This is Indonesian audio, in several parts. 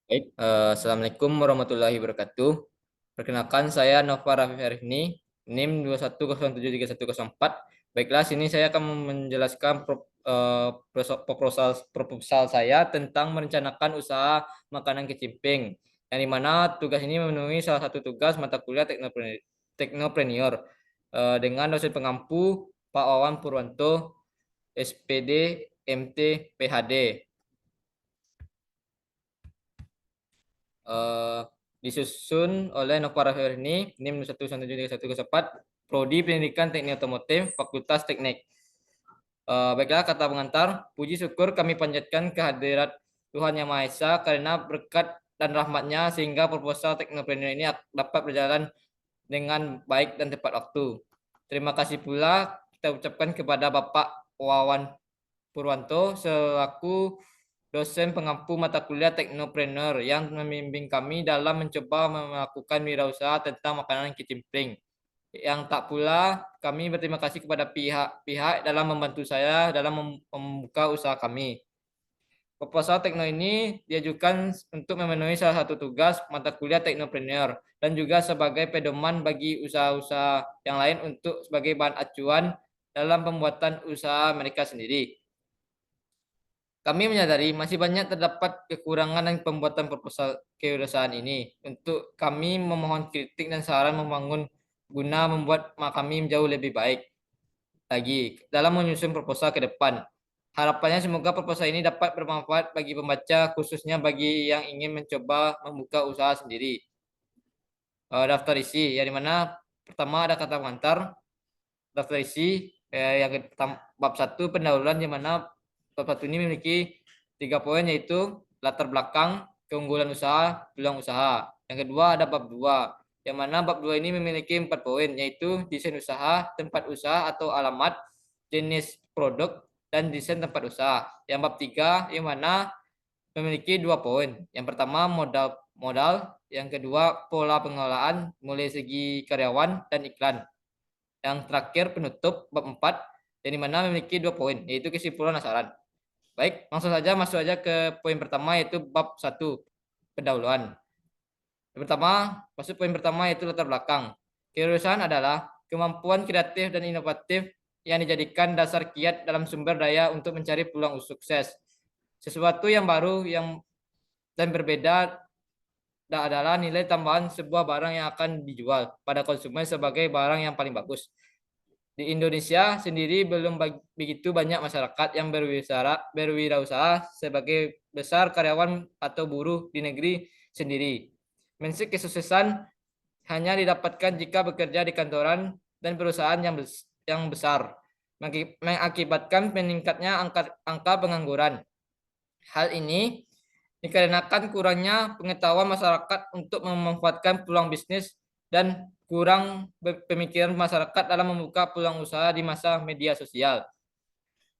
Baik, Assalamualaikum warahmatullahi wabarakatuh. Perkenalkan saya Nova Raffi Arifni, NIM 210731104. Baiklah, sini saya akan menjelaskan proposal saya tentang merencanakan usaha makanan kecimpring. Yang di mana tugas ini memenuhi salah satu tugas mata kuliah Teknopreneur dengan dosen pengampu Pak Wawan Purwanto, SPD, MT, PhD. eh, Disusun oleh Nova Rafferni, NIM 1173104, Prodi Pendidikan Teknik Otomotif, Fakultas Teknik. Baiklah kata pengantar, puji syukur kami panjatkan kehadirat Tuhan Yang Maha Esa karena berkat dan rahmatnya sehingga proposal Teknopreneur ini dapat berjalan dengan baik dan tepat waktu. Terima kasih pula kita ucapkan kepada Bapak Wawan Purwanto selaku dosen pengampu mata kuliah Teknopreneur yang membimbing kami dalam mencoba melakukan wirausaha tentang makanan kicimpring. Yang tak pula kami berterima kasih kepada pihak-pihak dalam membantu saya dalam membuka usaha kami. Proposal Tekno ini diajukan untuk memenuhi salah satu tugas mata kuliah Teknopreneur dan juga sebagai pedoman bagi usaha-usaha yang lain untuk sebagai bahan acuan dalam pembuatan usaha mereka sendiri. Kami menyadari masih banyak terdapat kekurangan dan pembuatan proposal kewirausahaan ini. Untuk kami memohon kritik dan saran membangun guna membuat kami jauh lebih baik lagi dalam menyusun proposal ke depan. Harapannya semoga proposal ini dapat bermanfaat bagi pembaca, khususnya bagi yang ingin mencoba membuka usaha sendiri. Daftar isi, yang dimana pertama ada kata pengantar, daftar isi, yang bab 1 pendahuluan, di mana bab 1 ini memiliki 3 poin, yaitu latar belakang, keunggulan usaha, peluang usaha. Yang kedua ada bab 2, yang mana bab 2 ini memiliki 4 poin, yaitu desain usaha, tempat usaha atau alamat, jenis produk, dan desain tempat usaha. Yang bab 3 yang mana memiliki 2 poin. Yang pertama modal, yang kedua pola pengelolaan mulai segi karyawan dan iklan. Yang terakhir penutup bab 4 yang dimana memiliki 2 poin, yaitu kesimpulan dan saran. Baik, langsung saja masuk aja ke poin pertama, yaitu bab 1 pendahuluan. Yang pertama, masuk poin pertama, yaitu latar belakang. Kewirausahaan adalah kemampuan kreatif dan inovatif yang dijadikan dasar kiat dalam sumber daya untuk mencari peluang sukses. Sesuatu yang baru dan berbeda adalah nilai tambahan sebuah barang yang akan dijual pada konsumen sebagai barang yang paling bagus. Di Indonesia sendiri belum begitu banyak masyarakat yang berwirausaha sebagai besar karyawan atau buruh di negeri sendiri. Prinsip kesuksesan hanya didapatkan jika bekerja di kantoran dan perusahaan yang besar, mengakibatkan meningkatnya angka pengangguran. Hal ini dikarenakan kurangnya pengetahuan masyarakat untuk memanfaatkan peluang bisnis dan kurang pemikiran masyarakat dalam membuka peluang usaha di masa media sosial.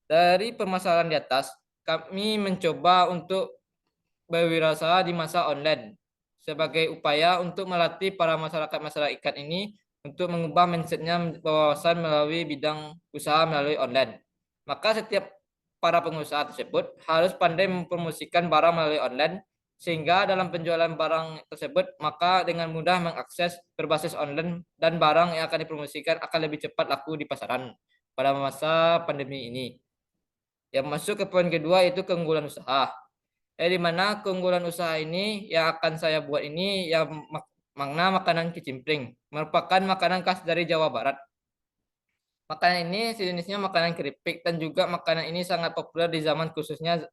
Dari permasalahan di atas, kami mencoba untuk berwirausaha di masa online sebagai upaya untuk melatih para masyarakat ini untuk mengubah mindsetnya wawasan melalui bidang usaha melalui online. Maka setiap para pengusaha tersebut harus pandai mempromosikan barang melalui online sehingga dalam penjualan barang tersebut maka dengan mudah mengakses berbasis online dan barang yang akan dipromosikan akan lebih cepat laku di pasaran pada masa pandemi ini. Yang masuk ke poin kedua itu keunggulan usaha. Di mana keunggulan usaha ini yang akan saya buat ini yang makna makanan kicimpring merupakan makanan khas dari Jawa Barat. Makanan ini sejenisnya makanan keripik dan juga makanan ini sangat populer di zaman khususnya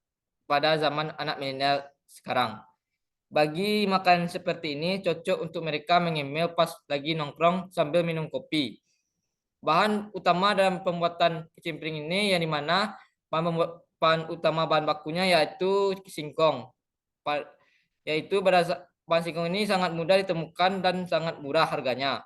pada zaman anak milenial sekarang. Bagi makanan seperti ini cocok untuk mereka mengemil pas lagi nongkrong sambil minum kopi. Bahan utama dalam pembuatan kicimpring ini yang dimana bahan utama bahan bakunya yaitu singkong. Yaitu bahan singkong ini sangat mudah ditemukan dan sangat murah harganya.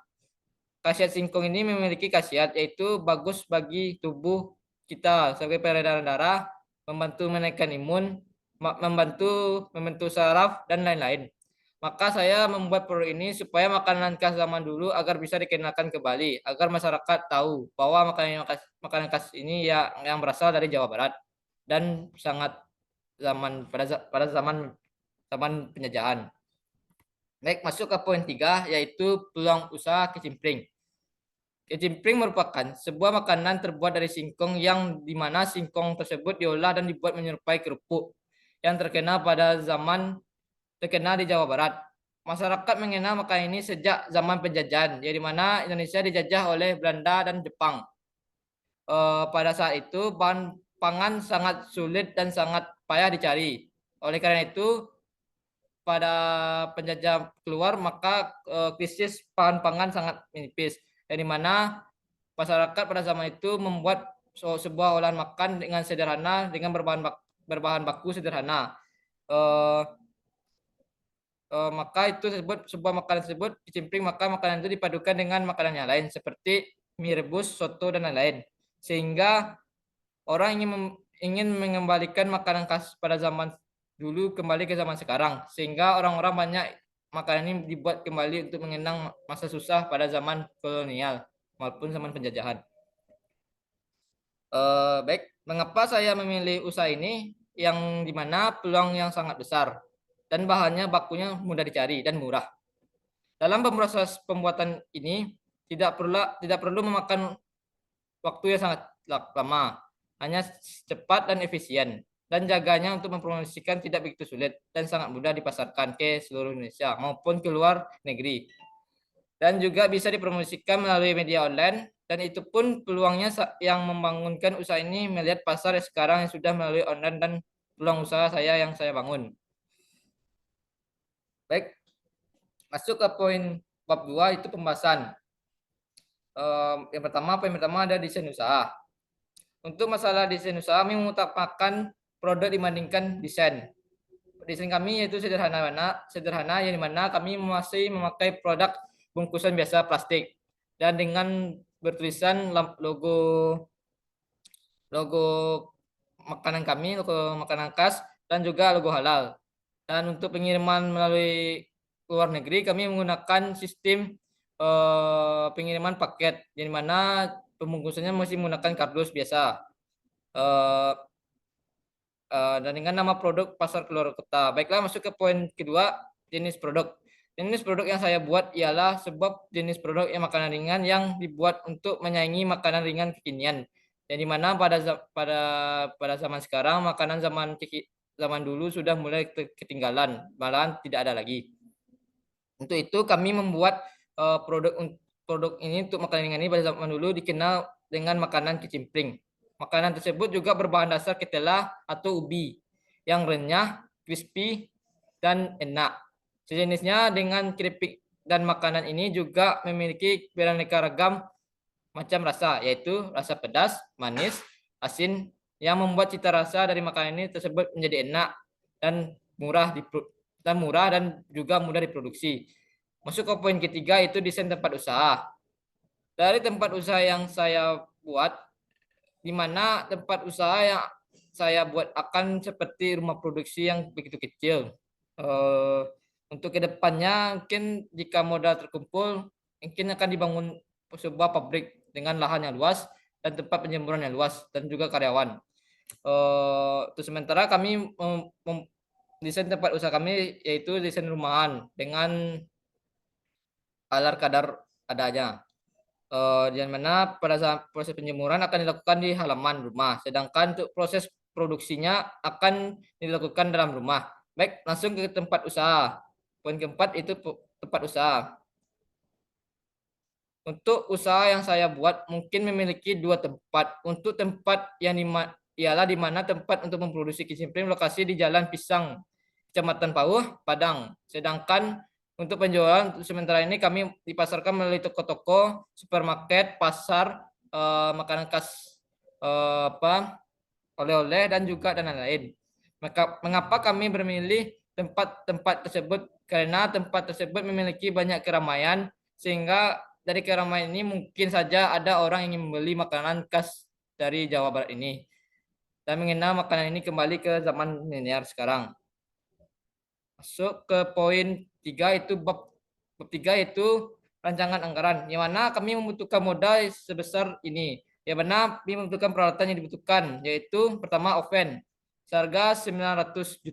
Khasiat singkong ini memiliki khasiat yaitu bagus bagi tubuh kita sebagai peredaran darah, membantu menaikkan imun, membantu membentuk saraf dan lain-lain. Maka saya membuat produk ini supaya makanan khas zaman dulu agar bisa dikenalkan kembali, agar masyarakat tahu bahwa makanan khas ini ya yang berasal dari Jawa Barat dan sangat pada zaman zaman penjajahan. Baik, masuk ke poin 3, yaitu peluang usaha kicimpring. Kicimpring merupakan sebuah makanan terbuat dari singkong yang dimana singkong tersebut diolah dan dibuat menyerupai kerupuk yang terkenal di Jawa Barat. Masyarakat mengenal makanan ini sejak zaman penjajahan, di mana Indonesia dijajah oleh Belanda dan Jepang. Pada saat itu bahan pangan sangat sulit dan sangat payah dicari. Oleh karena itu, pada penjajah keluar maka krisis bahan pangan sangat menipis. Di mana masyarakat pada zaman itu membuat sebuah olahan makan dengan sederhana dengan berbahan baku sederhana. Maka itu sebuah makanan tersebut kicimpring, maka makanan itu dipadukan dengan makanan yang lain seperti mie rebus, soto dan lain-lain. Sehingga orang ingin mengembalikan makanan khas pada zaman dulu kembali ke zaman sekarang, sehingga orang-orang banyak makanan ini dibuat kembali untuk mengenang masa susah pada zaman kolonial maupun zaman penjajahan. Baik, mengapa saya memilih usaha ini yang dimana peluang yang sangat besar dan bahannya bakunya mudah dicari dan murah. Dalam proses pembuatan ini tidak perlu memakan waktu yang sangat lama, hanya cepat dan efisien. Dan jaganya untuk mempromosikan tidak begitu sulit dan sangat mudah dipasarkan ke seluruh Indonesia maupun ke luar negeri. Dan juga bisa dipromosikan melalui media online, dan itu pun peluangnya yang membangunkan usaha ini melihat pasar sekarang yang sudah melalui online dan peluang usaha yang saya bangun. Baik, masuk ke poin bab 2, itu pembahasan. Yang pertama ada desain usaha. Untuk masalah desain usaha, kami mengutamakan produk dibandingkan desain. Desain kami yaitu sederhana yang dimana kami masih memakai produk bungkusan biasa plastik dan dengan bertulisan logo makanan kami, logo makanan khas dan juga logo halal. Dan untuk pengiriman melalui luar negeri kami menggunakan sistem pengiriman paket, di mana pembungkusannya masih menggunakan kardus biasa. Dan dengan nama produk pasar keluar kota. Baiklah, masuk ke poin kedua, jenis produk. Jenis produk yang saya buat ialah sebuah jenis produk yang makanan ringan yang dibuat untuk menyaingi makanan ringan kekinian. Yang dimana pada zaman sekarang makanan zaman dulu sudah mulai ketinggalan, malahan tidak ada lagi. Untuk itu kami membuat produk ini untuk makanan ringan ini pada zaman dulu dikenal dengan makanan kicimpring. Makanan tersebut juga berbahan dasar ketela atau ubi yang renyah, crispy, dan enak. Sejenisnya dengan keripik, dan makanan ini juga memiliki beraneka ragam macam rasa, yaitu rasa pedas, manis, asin, yang membuat cita rasa dari makanan ini tersebut menjadi enak dan murah dan juga mudah diproduksi. Masuk ke poin ketiga, itu desain tempat usaha. Dari tempat usaha yang saya buat, di mana tempat usaha yang saya buat akan seperti rumah produksi yang begitu kecil. Untuk kedepannya mungkin jika modal terkumpul, mungkin akan dibangun sebuah pabrik dengan lahan yang luas dan tempat penjemuran yang luas dan juga karyawan. Untuk sementara kami desain tempat usaha kami yaitu desain rumahan dengan alar kadar adanya. Di mana pada saat proses penjemuran akan dilakukan di halaman rumah, sedangkan untuk proses produksinya akan dilakukan dalam rumah. Baik, langsung ke tempat usaha. Poin keempat itu tempat usaha. Untuk usaha yang saya buat mungkin memiliki 2 tempat. Untuk tempat yang ialah di mana tempat untuk memproduksi kicimpring lokasi di Jalan Pisang, Kecamatan Pauh, Padang. Sedangkan untuk penjualan sementara ini kami dipasarkan melalui toko-toko, supermarket, pasar, makanan khas, oleh-oleh dan juga dan lain-lain. Mengapa kami memilih tempat tersebut? Karena tempat tersebut memiliki banyak keramaian, sehingga dari keramaian ini mungkin saja ada orang yang ingin membeli makanan khas dari Jawa Barat ini dan mengenal makanan ini kembali ke zaman linear sekarang. Masuk ke poin 3, itu bab 3 itu rancangan anggaran, yang mana kami membutuhkan modal sebesar ini. Yang mana kami membutuhkan peralatan yang dibutuhkan, yaitu pertama oven seharga 900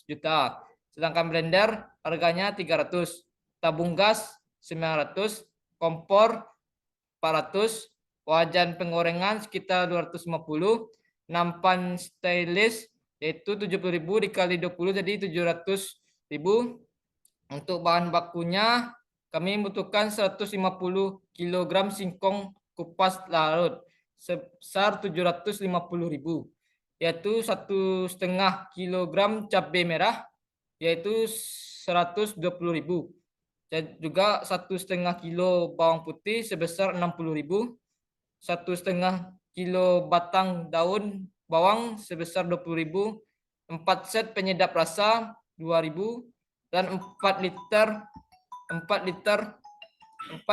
juta. Sedangkan blender harganya 300, tabung gas 900, kompor 400, wajan penggorengan sekitar 250, nampan stainless yaitu 70.000 dikali 20 jadi 700.000. Untuk bahan bakunya kami membutuhkan 150 kg singkong kupas larut sebesar 750.000, yaitu 1,5 kg cabai merah yaitu 120.000, dan juga 1,5 kilo bawang putih sebesar 60.000, 1,5 kilo batang daun bawang sebesar 20.000, 4 set penyedap rasa 2.000, dan 4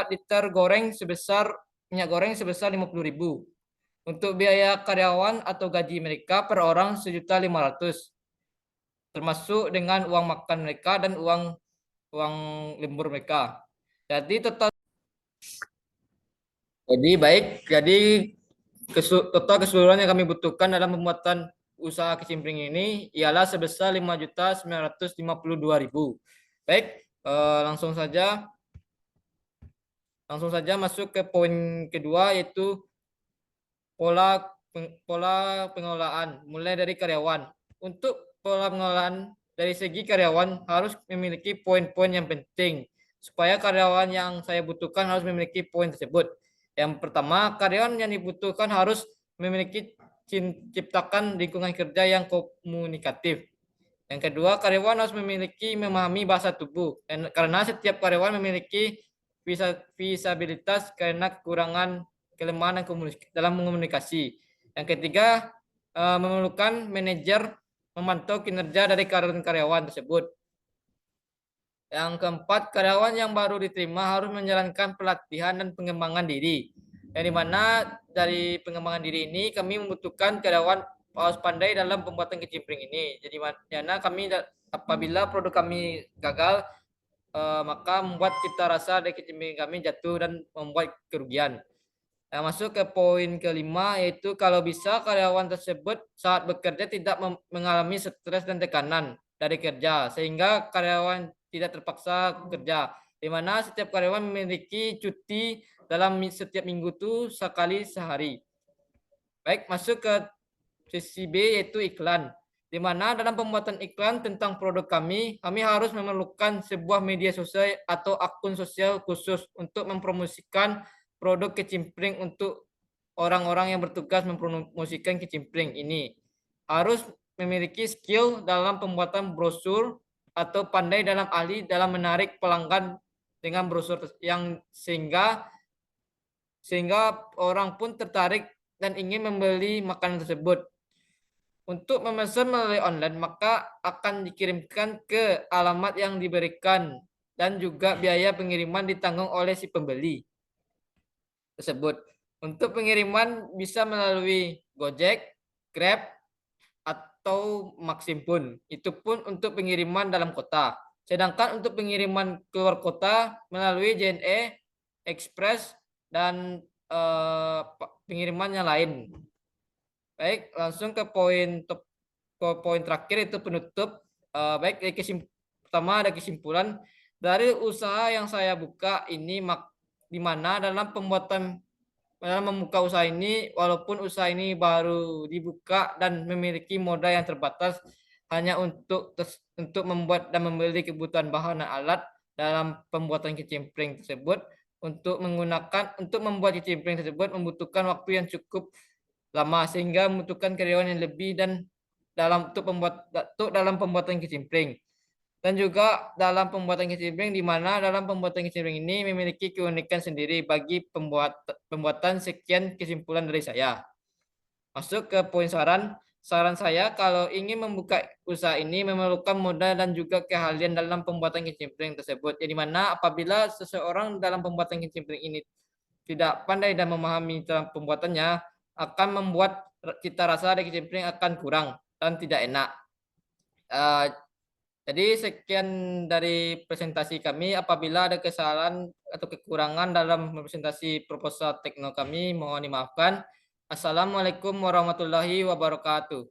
liter goreng sebesar minyak goreng sebesar 50.000. Untuk biaya karyawan atau gaji mereka per orang 1.500.000, termasuk dengan uang makan mereka dan uang lembur mereka. Jadi total keseluruhan yang kami butuhkan dalam pembuatan usaha kicimpring ini ialah sebesar 5.952.000. Baik, langsung saja masuk ke poin kedua, yaitu pola pengelolaan mulai dari karyawan. Untuk pola pengelolaan dari segi karyawan harus memiliki poin-poin yang penting supaya karyawan yang saya butuhkan harus memiliki poin tersebut. Yang pertama, karyawan yang dibutuhkan harus memiliki ciptakan lingkungan kerja yang komunikatif. Yang kedua, karyawan harus memahami bahasa tubuh, karena setiap karyawan memiliki visabilitas karena kekurangan kelemahan dalam komunikasi. Yang ketiga, memerlukan manajer memantau kinerja dari karyawan tersebut. Yang keempat, karyawan yang baru diterima harus menjalankan pelatihan dan pengembangan diri. Yang dimana dari pengembangan diri ini kami membutuhkan karyawan harus pandai dalam pembuatan kicimpring ini. Jadi mana kami apabila produk kami gagal, maka membuat cita rasa dari kicimpring kami jatuh dan membuat kerugian. Nah, masuk ke poin kelima, yaitu kalau bisa karyawan tersebut saat bekerja tidak mengalami stres dan tekanan dari kerja, sehingga karyawan tidak terpaksa bekerja, di mana setiap karyawan memiliki cuti dalam setiap minggu itu sekali sehari. Baik, masuk ke sesi B, yaitu iklan. Di mana dalam pembuatan iklan tentang produk kami harus memerlukan sebuah media sosial atau akun sosial khusus untuk mempromosikan produk kicimpring untuk orang-orang yang bertugas mempromosikan kicimpring ini. Harus memiliki skill dalam pembuatan brosur atau pandai dalam ahli dalam menarik pelanggan dengan brosur yang sehingga orang pun tertarik dan ingin membeli makanan tersebut. Untuk memesan melalui online, maka akan dikirimkan ke alamat yang diberikan dan juga biaya pengiriman ditanggung oleh si pembeli tersebut. Untuk pengiriman bisa melalui Gojek, Grab, atau Maximpun. Itu pun untuk pengiriman dalam kota. Sedangkan untuk pengiriman keluar kota melalui JNE, Express, dan pengiriman yang lain. Baik, langsung ke poin terakhir, itu penutup. Baik, pertama ada kesimpulan dari usaha yang saya buka ini, di mana dalam membuka usaha ini, walaupun usaha ini baru dibuka dan memiliki modal yang terbatas hanya untuk membuat dan membeli kebutuhan bahan dan alat dalam pembuatan kicimpring tersebut. Untuk membuat kicimpring tersebut membutuhkan waktu yang cukup lama sehingga membutuhkan karyawan yang lebih dan dalam pembuatan kicimpring. Dan juga dalam pembuatan kicimpring, di mana dalam pembuatan kicimpring ini memiliki keunikan sendiri bagi pembuatan. Sekian kesimpulan dari saya. Masuk ke poin saran. Saran saya, kalau ingin membuka usaha ini memerlukan modal dan juga keahlian dalam pembuatan kicimpring tersebut. Jadi mana apabila seseorang dalam pembuatan kicimpring ini tidak pandai dan memahami dalam pembuatannya, akan membuat cita rasa dari kicimpring akan kurang dan tidak enak. Jadi sekian dari presentasi kami. Apabila ada kesalahan atau kekurangan dalam presentasi proposal tekno kami, mohon dimaafkan. Assalamualaikum warahmatullahi wabarakatuh.